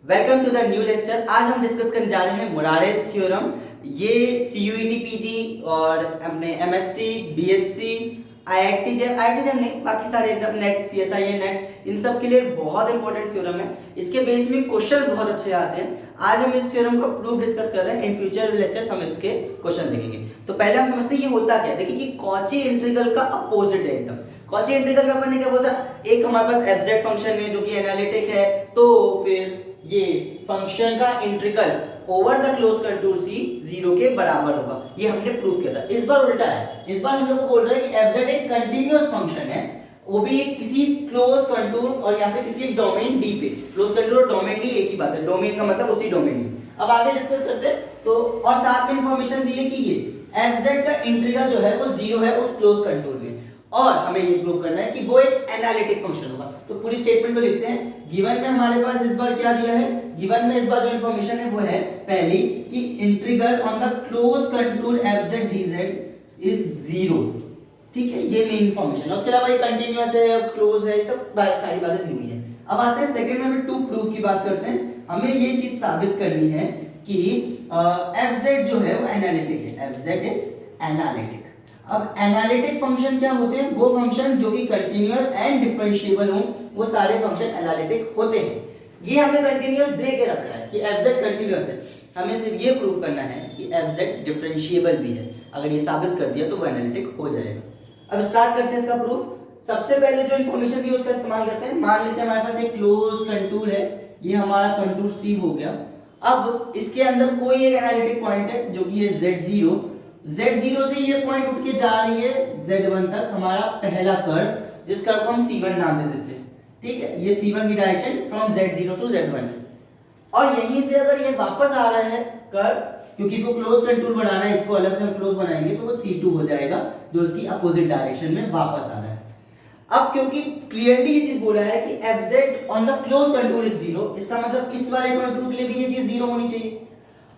Welcome to the new lecture. आज हम discuss करने जा रहे हैं मुरारेस थ्योरम। ये सीयूईटी पीजी और अपने एमएससी बीएससी आईआईटी नहीं, बाकी सारे एग्जाम नेट सीएसआई नेट इन सब के लिए बहुत इंपॉर्टेंट थ्योरम है। इसके बेस में क्वेश्चन बहुत अच्छे आते हैं। आज हम इस थ्योरम का प्रूफ डिस्कस कर रहे हैं। इन फ्यूचर लेक्चर्स हम इसके क्वेश्चन देखेंगे। तो पहले हम समझते हैं ये होता क्या है। देखिए कि कॉची इंटीग्रल का अपोजिट है एकदम। कॉची इंटीग्रल में अपन ने क्या बोला, एक हमारे पास एफजेड फंक्शन है जो कि एनालिटिक है, तो फिर ये फंक्शन का integral over the close contour C 0 के बराबर होगा। ये हमने प्रूव किया था। इस बार उल्टा है। इस बार हम लोग को बोल रहे हैं कि एफजेड एक कंटीन्यूअस फंक्शन है, वो भी किसी क्लोज कंटूर और या फिर किसी डोमेन डी पे। क्लोज कंटूर और डोमेन डी एक ही बात है, डोमेन का मतलब उसी डोमेन में। अब आगे डिस्कस करते हैं। तो और साथ में इंफॉर्मेशन दी है कि ये एफजेड का इंटीग्रल जो है वो 0 है उस क्लोज कंटूर में, और हमें ये प्रूव करना है कि वो एक एनालिटिक फंक्शन होगा। तो पूरी स्टेटमेंट को लिखते हैं। गिवन में हमारे पास इस बार क्या दिया है, गिवन में इस बार जो इंफॉर्मेशन है वो है पहली कि integral on the close contour fz dz is 0। ठीक है, ये मेन इंफॉर्मेशन है। उसके अलावा ये कंटीन्यूअस है, क्लोज है, ये सब सारी बातें दी हुई है। अब आते हैं सेकंड में, हमें टू प्रूफ की बात करते हैं। हमें ये चीज साबित करनी है कि fz जो है वो एनालिटिक है। fz is analytic. अब एनालिटिक फंक्शन क्या होते हैं, वो फंक्शन जो कि कंटीन्यूअस एंड डिफरेंशिएबल हो, वो सारे फंक्शन एनालिटिक होते हैं। ये हमें कंटीन्यूअस दे के रखा है कि fz कंटीन्यूअस है। हमें सिर्फ ये प्रूव करना है कि fz डिफरेंशिएबल भी है। अगर ये साबित कर दिया तो वो एनालिटिक हो जाएगा। अब स्टार्ट करते हैं इसका प्रूफ। सबसे पहले जो इंफॉर्मेशन दी है उसका इस्तेमाल करते हैं। मान लेते हैं हमारे पास एक क्लोज कंटूर है, ये हमारा कंटूर C हो गया। अब इसके अंदर कोई एक एनालिटिक पॉइंट है जो कि है z0। z0 से ये पॉइंट उठ के जा रही है z1 तक, हमारा पहला कर्व, जिस कर्व को हम c1 नाम दे देते हैं। ठीक है, ये c1 की direction from z0 to z1 है। और यहीं से अगर ये वापस आ रहा है कर्व, क्योंकि इसको क्लोज कंटूर बनाना है, इसको अलग से हम क्लोज बनाएंगे तो वो c2 हो जाएगा, जो इसकी अपोजिट डायरेक्शन में वापस आ रहा है। अब क्योंकि क्लियरली ये चीज बोला है कि fz on the close contour is 0, इसका मतलब इस वाले कंटूर के लिए भी ये चीज 0 होनी चाहिए।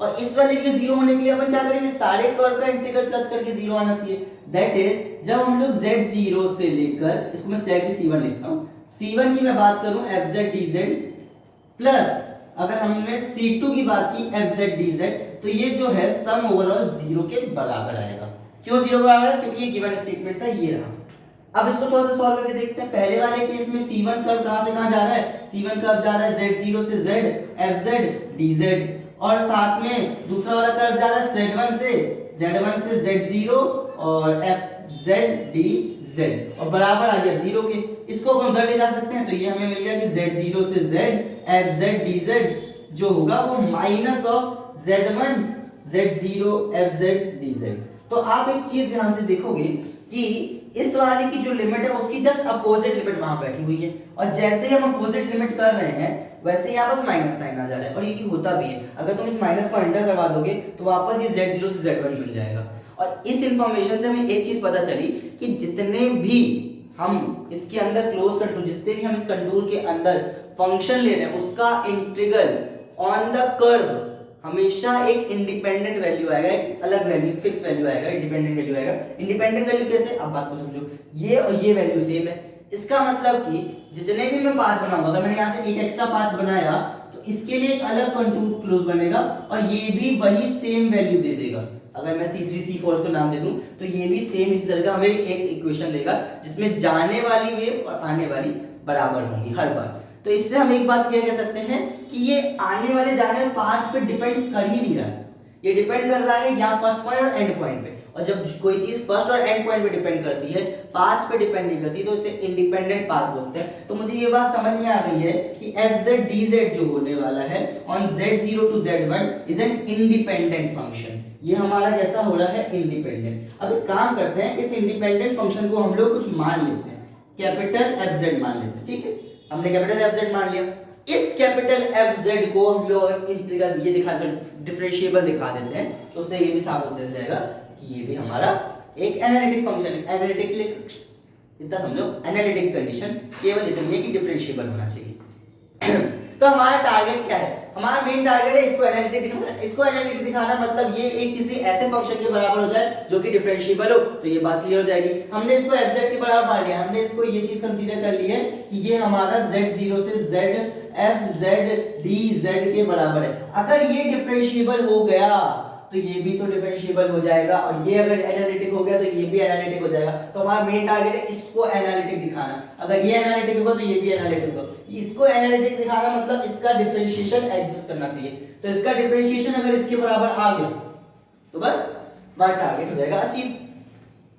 और इस वाले के लिए 0 होने के लिए अपन क्या करेंगे, सारे कर्व का इंटीग्रल प्लस करके 0 आना चाहिए। दैट इज जब हम लोग z0 से लेकर, इसको मैं डायरेक्टली c1 लिखता हूं, c1 की मैं बात करूं fz dz प्लस अगर हमने c2 की बात की fz dz, तो ये जो है सम ओवरऑल 0 के बराबर आएगा। क्यों 0 बराबर है, क्योंकि ये गिवन स्टेटमेंट था, ये रहा। अब इसको थोड़ा सा सॉल्व करके देखते हैं। पहले वाले केस में c1 कर्व कहां से कहां जा रहा है, c1 कर्व जा रहा है z0 से z fz dz, और साथ में दूसरा वाला कर्व जा रहा है z1 से z0 और fz dz, और बराबर आ गया 0 के। इसको अपन उधर ले जा सकते हैं, तो ये हमें मिल गया कि z0 से z fz dz जो होगा वो minus of z1 z0 fz dz। तो आप एक चीज ध्यान से देखोगे कि इस वाले की जो लिमिट है उसकी जस्ट अपोजिट लिमिट वहां बैठी हुई है, और जैसे ही हम अपोजिट लिमिट कर रहे हैं वैसे ही यहाँ बस माइनस साइन आ जा रहा है। और ये की होता भी है, अगर तुम इस माइनस को अंडर करवा दोगे तो वापस ये z0 से z1 मिल जाएगा। और इस इंफॉर्मेशन से हमें एक चीज पता चली कि जितने भी हम इसके अंदर क्लोज कंटूर, जितने भी हम इस कंटूर के अंदर फंक्शन ले रहे हैं, उसका इंटीग्रल ऑन द कर्व हमेशा एक इंडिपेंडेंट वैल्यू आएगा, एक अलग वैल्यू, फिक्स वैल्यू आएगा, इंडिपेंडेंट वैल्यू आएगा। इंडिपेंडेंट वैल्यू कैसे, अब बात को समझो। ये और ये वैल्यू सेम है, इसका मतलब कि जितने भी मैं पाथ बनाऊंगा, अगर मैंने यहाँ से एक एक्स्ट्रा पाथ बनाया तो इसके लिए एक अलग कंटूर क्लोज बनेगा, और ये भी वही सेम वैल्यू दे देगा। अगर मैं C3 C4 को नाम दे दूं तो ये भी सेम इस तरह का हमें एक इक्वेशन देगा, जिसमें जाने वाली वेव और आने वाली बराबर होंगी हर बार। तो इससे हम एक बात क्लियर कह सकते हैं कि ये आने वाले जाने वाले पाथ पे डिपेंड कर ही नहीं रहा, ये डिपेंड कर रहा है यहाँ फर्स्ट पॉइंट और एंड पॉइंट पे। और जब कोई चीज फर्स्ट और एंड पॉइंट पे डिपेंड करती है, पाथ पे डिपेंड नहीं करती, तो इसे इंडिपेंडेंट पाथ बोलते हैं। तो मुझे ये बात समझ में आ गई है कि fz dz जो होने वाला है on z0 to z1 is an independent function. ये हमारा कैसा हो रहा है, इंडिपेंडेंट। अब एक काम करते हैं, इस इंडिपेंडेंट फंक्शन को हम लोग कुछ मान लेते हैं, कैपिटल fz मान लेते हैं। ठीक है, हमने कैपिटल fz मान लिया। इस कैपिटल fz को हम लोग इंटीग्रल ये दिखा डिफरेंशिएबल दिखा देते हैं, तो उससे ये भी साबित हो जाएगा कि ये भी हमारा एक एनालिटिक फंक्शन है। एनालिटिक के लिए इतना समझो, एनालिटिक कंडीशन केवल इतनी है कि डिफरेंशिएबल होना चाहिए। तो हमारा टारगेट क्या है, हमारा मेन टारगेट है इसको एनालिटिक दिखाना। इसको एनालिटिक दिखाना मतलब ये एक किसी ऐसे फंक्शन के बराबर हो जाए जो कि डिफरेंशिएबल हो, तो ये बात क्लियर हो जाएगी। हमने इसको fz के बराबर मान लिया, हमने इसको ये चीज कंसीडर कर ली है कि ये हमारा z0 से z fz dz के बराबर है। अगर ये डिफरेंशिएबल हो गया तो ये भी तो डिफरेंशिएबल हो जाएगा, और ये अगर एनालिटिक हो गया तो ये भी एनालिटिक हो जाएगा। तो हमारा मेन टारगेट है इसको एनालिटिक दिखाना। अगर ये एनालिटिक होगा तो ये भी एनालिटिक होगा। इसको एनालिटिक दिखाना मतलब इसका डिफरेंशिएशन एग्जिस्ट करना चाहिए। तो इसका डिफरेंशिएशन अगर इसके बराबर आ गया तो बस हमारा टारगेट हो जाएगा अचीव।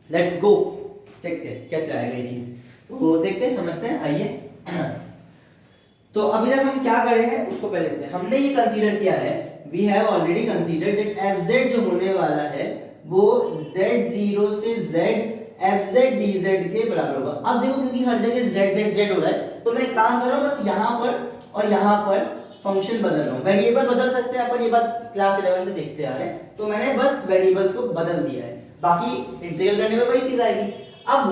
लेट्स गो, चेक करते कैसे आएगा ये चीज, तो देखते हैं, समझते हैं, आइए। तो अभी तक हम क्या कर रहे हैं उसको पहले देखते हैं। हमने ये कंसीडर किया है, we have already considered that fz जो होने वाला है वो z0 से z fz dz के बराबर होगा। अब देखो क्योंकि हर जगह z z z हो रहा है तो मैं एक काम कर रहा हूँ, बस यहाँ पर और यहाँ पर फंक्शन बदल रहा हूँ। वेरिएबल बदल सकते हैं अपन, ये बात क्लास 11 से देखते आ रहे हैं, तो मैंने बस वेरिएबल्स को बदल दिया है, बाकी इंटीग्रल करने में वही चीज आएगी। अब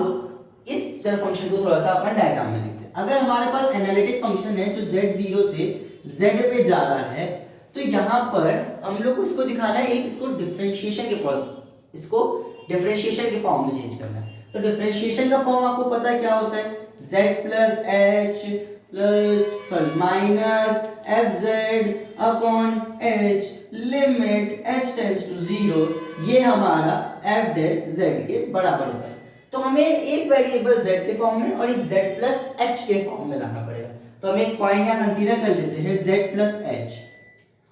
इस चर फंक्शन को थोड़ा सा अपन डायग्राम में देखते हैं। अगर हमारे पास एनालिटिक फंक्शन है जो z0 से z पे जा रहा है, तो यहाँ पर हम लोग को इसको दिखाना है एक इसको डिफरेंशिएशन के फॉर्म में चेंज करना है। तो डिफरेंशिएशन का फॉर्म आपको पता है क्या होता है, z plus h plus minus fz upon h limit h tends to 0, ये हमारा f डैश z के बराबर होता है। तो हमें एक वेरिएबल z के फॉर्म में और एक z प्लस h के फॉर्म में लाना पड़ेगा। तो हम एक पॉइंट यहाँ कंसीडर कर लेते हैं z प्लस h,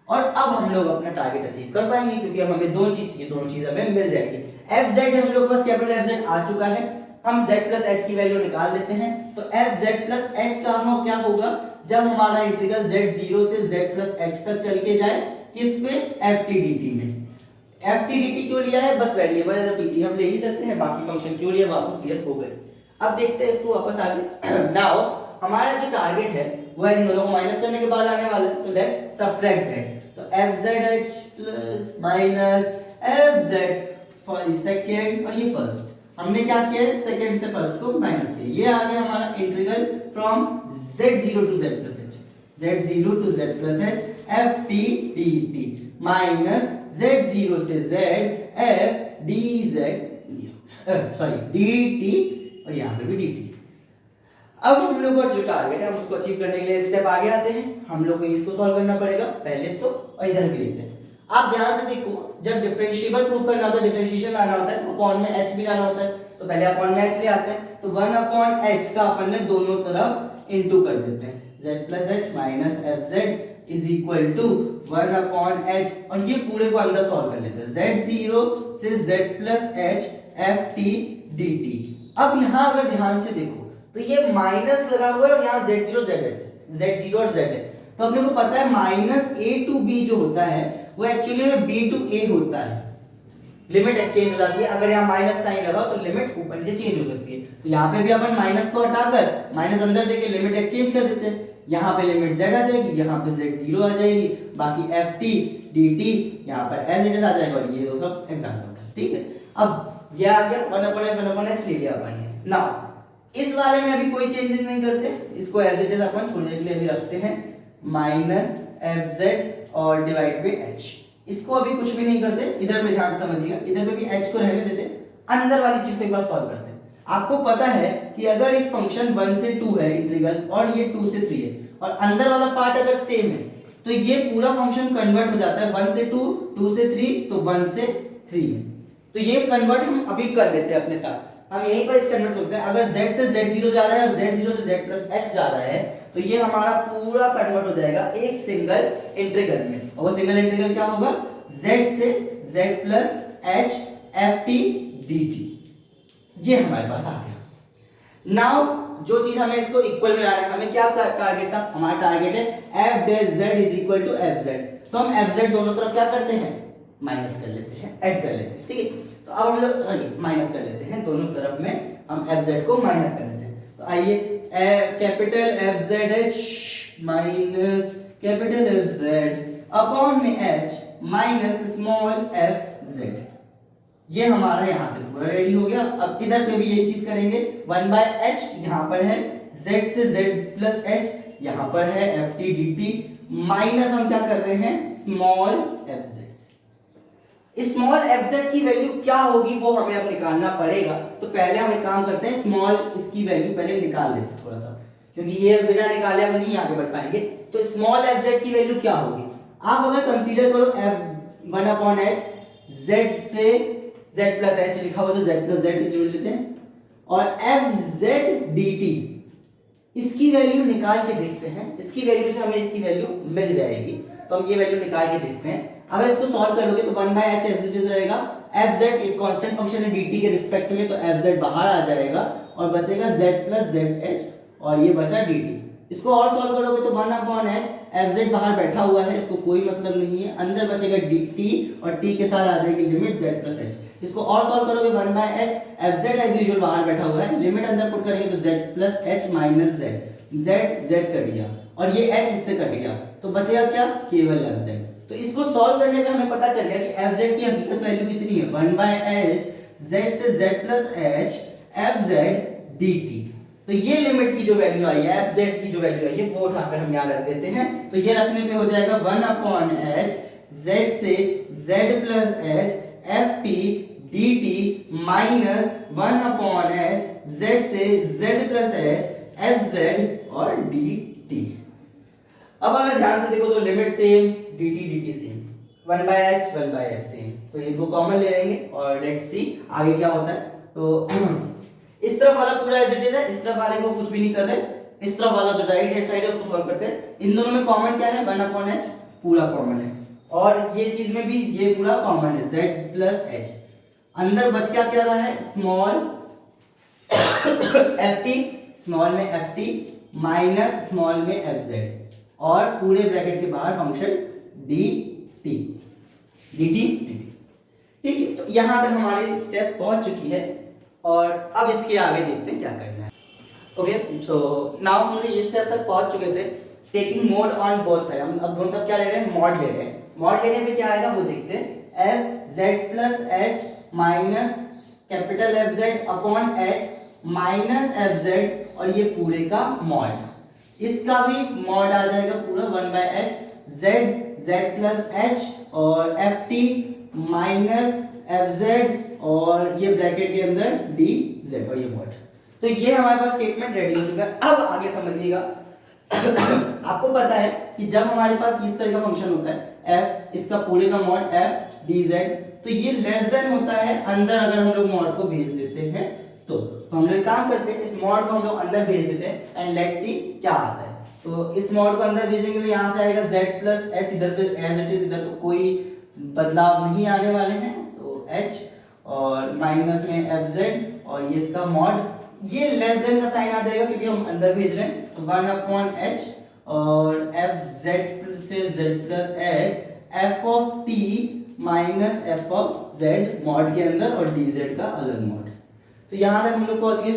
और अब हम लोग अपना टारगेट अचीव कर पाएंगे क्योंकि अब हमें दोनों चीज हमें मिल जाएगी। fz हम लोग के पास कैपिटल fz आ चुका है, हम z प्लस h की वैल्यू निकाल देते हैं। तो fz प्लस h का हो क्या होगा, जब हमारा इंटीग्रल z0 से z प्लस h तक चल के जाए किस पे, ft dt में। ft dt क्यों लिया है, बस वेरिएबल है तो dt हम ले ही सकते हैं, बाकी फंक्शन क्यों लिया वो आपको क्लियर हो गए। अब देखते हैं इसको वापस आगे। नाउ हमारा जो टारगेट है वो इन दोनों को माइनस करने के बाद आने वाला है, तो लेट्स सबट्रैक्ट दैट। तो fzh plus minus fz for second और ये फर्स्ट, हमने क्या किया है सेकंड से फर्स्ट को माइनस किया, ये आ गया हमारा integral from z0 to z plus h, z0 to z plus h ft dt minus z0 से z f dz dt और यहाँ पे भी dt। अब हम लोग का जो टारगेट है हम उसको अचीव करने के लिए एक स्टेप आगे आते हैं, हम लोग को इसको सॉल्व करना पड़ेगा पहले तो, और इधर भी देखते हैं। आप ध्यान से देखो, जब डिफरेंशिएबल प्रूफ करना होता है, डिफरेंशिएशन लाना होता है तो अपॉन में h भी लाना होता है। तो पहले अपॉन में h ले आते हैं, तो 1 अपॉन h का अपन ने दोनों तरफ इनटू कर देते हैं, z plus h minus fz is equal to 1 upon h, और ये पूरे को अंदर सॉल्व कर लेते हैं, z0 से z plus h ft dt। अब यहाँ अगर ध्यान से देखो तो ये माइनस लगा हुआ है और यहाँ z0 z0 और z है, तो अपने को पता है माइनस a टू b जो होता है वो एक्चुअली में b टू a होता है। लिमिट एक्सचेंज हो जाती है, अगर यहाँ माइनस साइन लगा तो लिमिट ऊपर नीचे चेंज हो सकती है। तो यहाँ पे भी अपन माइनस को हटाकर माइनस अंदर देके लिमिट एक्सचेंज कर देते हैं, यहाँ पे लिमिट z आ जाएगी, यहाँ पे z0 आ जाएगी, बाकी ft dt यहाँ पर as it is आ जाएगा, और ये दो सब एग्जांपल था। ठीक है, अब ये आ गया 1/h ले लिया अपन ने। नाउ इस वाले में अभी कोई चेंजेस नहीं करते, इसको एज इट इज अपन थोड़ी देर के लिए अभी रखते हैं माइनस fz और डिवाइड बाय h, इसको अभी कुछ भी नहीं करते। इधर पे ध्यान समझिएगा, इधर पे भी h को रहने देते, अंदर वाली चीज को एक बार सॉल्व करते हैं। आपको पता है कि अगर एक फंक्शन 1 से 2 है इंटीग्रल और ये 2 से 3 है, और अंदर वाला पार्ट अगर सेम है तो ये पूरा फंक्शन कन्वर्ट हो जाता है 1 से 2, 2 से 3 तो 1 से 3 में। तो ये कन्वर्ट हम अभी कर लेते हैं अपने साथ, हम यहीं पर इस कन्वर्ट करते हैं। अगर z से z0 जा रहा है और z0 से z प्लस h जा रहा है तो ये हमारा पूरा कन्वर्ट हो जाएगा एक सिंगल इंटीग्रल में, और वो सिंगल इंटीग्रल क्या होगा, z से z plus h ft dt, ये हमारे पास आ गया। नाउ जो चीज हमें इसको इक्वल में लाना है, हमें क्या टारगेट था, हमारा टारगेट है f dash z is equal to fz। तो हम fz दोनों तरफ क्या करते हैं, माइनस कर लेते हैं, ऐड कर लेते हैं। ठीक है, तो अब हम लोग सॉरी माइनस कर लेते हैं, दोनों तरफ में हम fz को माइनस कर लेते हैं। तो आइए capital fzh minus capital fz upon में h माइनस स्मॉल fz, ये हमारा यहाँ से पूरा रेडी हो गया। अब इधर पे भी यही चीज करेंगे, 1/h यहाँ पर है, z से z प्लस h यहाँ पर है F T D T minus हम क्या कर रहे हैं small F Z. Small F Z की वैल्यू क्या होगी वो हमें अब निकालना पड़ेगा। तो पहले हम एक काम करते हैं, स्मॉल इसकी वैल्यू पहले निकाल लेते हैं थोड़ा सा, क्योंकि ये बिना निकाले हम नहीं आगे बढ़ पाएंगे। तो स्मॉल एफ जेड की वैल्यू क्या होगी, आप अगर कंसीडर करो एफ 1/h z से z प्लस h लिखा हुआ तो z प्लस z की लेते हैं, और एफ जेड डी टी इसकी वैल्यू निकाल के देखते हैं। इसकी वैल्यू से हमें इसकी वैल्यू मिल जाएगी, तो हम ये वैल्यू निकाल के देखते हैं। अगर इसको सॉल्व करोगे तो 1/h एज इट इज रहेगा, fz एक कांस्टेंट फंक्शन है dt के रिस्पेक्ट में, तो fz बाहर आ जाएगा और बचेगा z प्लस zh और ये बचा dt। इसको और सॉल्व करोगे तो 1/h fz बाहर बैठा हुआ है, इसको कोई मतलब नहीं है, अंदर बचेगा dt और t के साथ आ जाएगी लिमिट z प्लस h। इसको और सॉल्व करोगे 1/h fz एज यूजुअल बाहर बैठा हुआ है, लिमिट अंदर पुट करेंगे तो z plus h minus z cut गया और ये h इससे कट गया, तो बचेगा क्या केवल fz। तो इसको सॉल्व करने पे हमें पता चल गया कि fz की हकीकत वैल्यू कितनी है 1/h z से z plus h fz dt। तो ये लिमिट की जो वैल्यू आई है fz की जो वैल्यू आई है वो उठाकर हम यहाँ रख देते हैं। तो ये रखने पे हो जाएगा 1/h z से z plus h ft dt minus 1/h z से z प्लस h fz और dt। अब अगर ध्यान से देखो तो limit same dt same 1/h same, तो ये दो कॉमन ले लेंगे और लेट्स सी आगे क्या होता है। तो इस तरफ वाला पूरा एज इट इज है, इस तरफ वाले को कुछ भी नहीं कर रहे, इस तरफ वाला जो राइट हैंड साइड है उसको सॉल्व करते हैं। इन दोनों में कॉमन क्या है 1/h पूरा कॉमन है, और ये चीज में भी ये पूरा कॉमन है z प्लस h। अंदर बच क्या रहा है स्मॉल ft, स्मॉल में ft माइनस स्मॉल में fz और पूरे ब्रैकेट के बाहर फंक्शन dt। ठीक है, तो यहां तक हमारी स्टेप पहुंच चुकी है और अब इसके आगे देखते हैं क्या करना है। ओके, सो नाउ हम ये स्टेप तक पहुंच चुके थे taking mode on both side. हम अब दोनों तरफ क्या ले रहे हैं मॉड ले रहे हैं। मॉड लेने पे क्या आएगा वो देखते हैं, F Z plus H minus capital F Z upon H minus F Z और ये पूरे का मॉड, इसका भी मॉड आ जाएगा पूरा 1/h z प्लस h और ft माइनस fz और ये ब्रैकेट के अंदर dz और ये मॉड। तो ये हमारे पास स्टेटमेंट रेडी हो चुका है। अब आगे समझिएगा आपको पता है कि जब हमारे पास इस तरह का फंक्शन होता है f, इसका पूरे का मॉड f dz, तो ये लेस देन होता है अंदर अगर हम लोग मॉड को भेज देते हैं तो हम लोग काम करते हैं इस मॉड को हम लोग अंदर भेज देते हैं एंड लेट्स सी क्या आता है। तो इस मॉड को अंदर भेजेंगे तो यहाँ से आएगा z प्लस h, इधर पे एज इट इज, इधर तो कोई बदलाव नहीं आने वाले हैं, तो h और माइनस में fz और ये इसका मॉड, ये लेस देन का साइन आ जाएगा क्योंकि हम अंदर भेज रहे हैं, तो 1/h और fz से z plus h f of t minus f of z mod के अंदर और dz का अलग मॉड। तो यहां तक हम लोग पहुंच गए।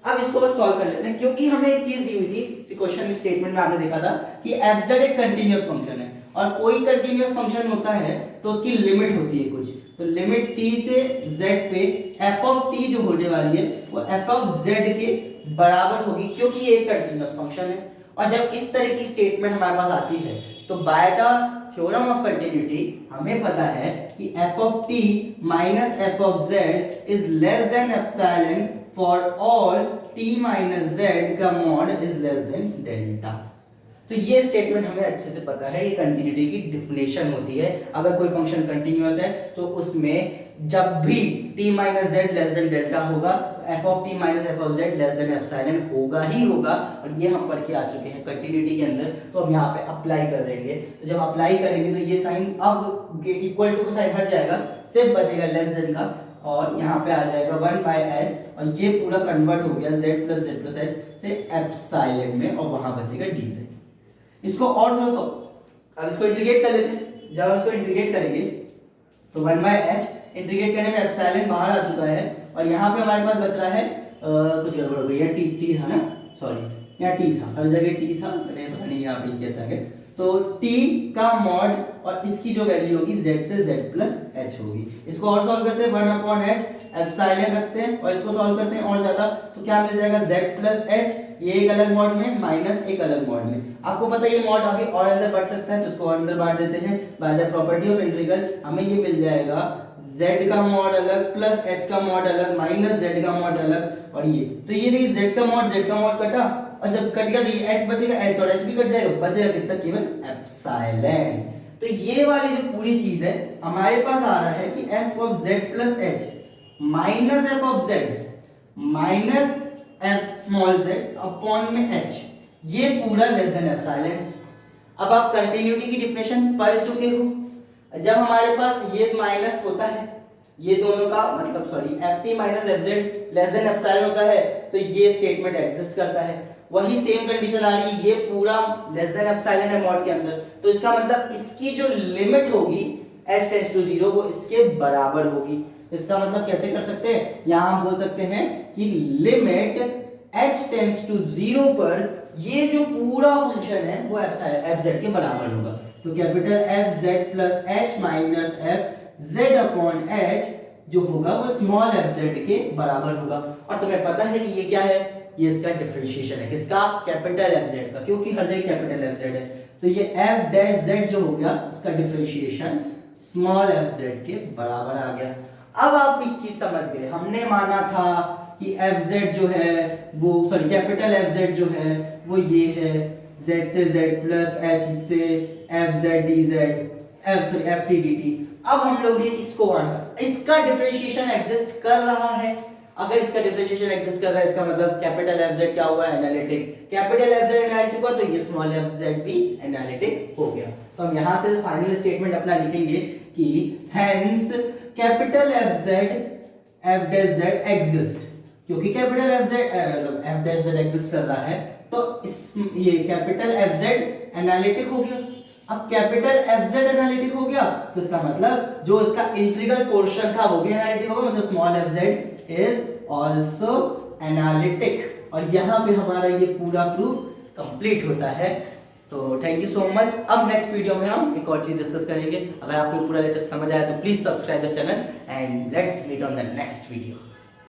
अब इसको बस सॉल्व कर लेते हैं, क्योंकि हमें एक चीज दी हुई थी क्वेश्चन स्टेटमेंट में, आपने देखा था कि fz एक कंटीन्यूअस फंक्शन है और कोई कंटीन्यूअस फंक्शन होता है तो उसकी लिमिट होती है कुछ, तो लिमिट t से z पे f ऑफ t जो होने वाली है वो f ऑफ z के बराबर होगी, क्योंकि ये एक कंटीन्यूअस फंक्शन है। और जब इस तरह की स्टेटमेंट हमारे पास आती है तो by the theorem of continuity हमें पता है कि f of t minus f of z is less than epsilon for all t minus z का mod is less than delta. तो ये स्टेटमेंट हमें अच्छे से पता है, ये कंटिन्यूटी की डेफिनेशन होती है। अगर कोई फंक्शन कंटिन्यूअस है तो उसमें जब भी t minus z less than delta होगा तो f of t minus f of z less than epsilon होगा ही होगा, और ये हम पढ़ के आ चुके हैं कंटिन्यूटी के अंदर। तो हम यहाँ पे अप्लाई कर देंगे, तो जब अप्लाई करेंगे तो ये साइन अब इक्वल टू का साइन हट जाएगा, सिर्फ बचेगा लेस देन का, और यहाँ पे आ जाएगा 1/h और ये पूरा कन्वर्ट हो गया z प्लस h से एप्सिलॉन में और वहां बचेगा dz। इसको और थोड़ा सा अब इसको इंटीग्रेट कर लेते हैं। जब इसको इंटीग्रेट करेंगे तो 1/h इंटीग्रेट करने में एप्सिलॉन बाहर आ चुका है और यहाँ पे हमारे पास बच रहा है कुछ गड़बड़ हो गई है, t था ना, सॉरी यहाँ t था, हर जगह t था, पता नहीं यहाँ पे कैसे आ गया, तो t का मॉड और इसकी जो वैल्यू होगी z से z प्लस h होगी। इसको और सॉल्व करते हैं 1/h एप्सिलॉन रखते हैं और इसको सॉल्व करते हैं और ज्यादा, तो क्या मिल जाएगा z प्लस h, ये एक अलग मॉड में माइनस एक अलग मॉड में। आपको पता है ये मॉड अभी और अंदर बढ़ सकता है, तो इसको और अंदर बांट देते हैं by the property of integral. हमें ये मिल जाएगा z का मॉड अलग प्लस h का मॉड अलग माइनस z का मॉड अलग, और ये तो ये देखिए z का मॉड कटा, और जब कट गया तो ये h बचेगा, h और h भी कट जाएगा, बचेगा कितना, केवल एप्सिलॉन। तो ये वाली जो पूरी चीज है हमारे पास आ रहा है कि f of z plus h minus f of z minus f small z upon में h, ये पूरा लेस देन एप्सिलॉन है। अब आप कंटिन्यूटी की डेफिनेशन पढ़ चुके हो, जब हमारे पास ये माइनस होता है, ये दोनों का मतलब sorry ft minus fz less than epsilon होता है, तो ये स्टेटमेंट एग्जिस्ट करता है। वही सेम कंडीशन आ रही है, ये पूरा लेस देन एप्सिलॉन है मॉड के अंदर, तो इसका मतलब इसकी जो लिमिट होगी h टेंड्स टू 0 वो इसके बराबर होगी। इसका मतलब कैसे कर सकते हैं, यहां हम बोल सकते हैं कि लिमिट h टेंड्स टू 0 पर ये जो पूरा फंक्शन है वो fz के बराबर होगा। तो capital fz plus h minus fz upon h जो होगा वो स्मॉल fz के बराबर होगा। और तुम्हें पता है कि ये क्या है, ये इसका डिफरेंशिएशन है, किसका, कैपिटल fz का, क्योंकि हर जगह कैपिटल fz है। तो ये f डैश z जो हो गया उसका डिफरेंशिएशन स्मॉल fz के बराबर आ गया। अब आप एक चीज समझ गए, हमने माना था कि fz जो है वो सॉरी कैपिटल fz जो है वो ये है z से z प्लस h से fz dz ft dt। अब हम लोग ये इसको माना, इसका डिफरेंशिएशन एग्जिस्ट कर रहा है। अगर इसका डिफरेंशिएशन एग्जिस्ट कर रहा है इसका मतलब कैपिटल fz क्या हुआ, एनालिटिक। कैपिटल fz एनालिटिक हुआ तो ये स्मॉल fz भी एनालिटिक हो गया। तो हम यहां से फाइनल स्टेटमेंट अपना लिखेंगे कि hence capital fz f dash z exist, क्योंकि कैपिटल fz मतलब f डैश z एग्जिस्ट कर रहा है तो इस ये कैपिटल fz एनालिटिक हो गया। अब कैपिटल fz एनालिटिक हो गया तो इसका मतलब जो इसका इंटीग्रल पोर्शन था वो भी एनालिटिक होगा, मतलब small fz is also analytic. और यहाँ पे हमारा ये पूरा प्रूफ कंप्लीट होता है। तो थैंक यू सो मच। अब नेक्स्ट वीडियो में हम एक और चीज डिस्कस करेंगे। अगर आपको पूरा लेक्चर समझ आया तो please subscribe the channel and let's meet on the next video.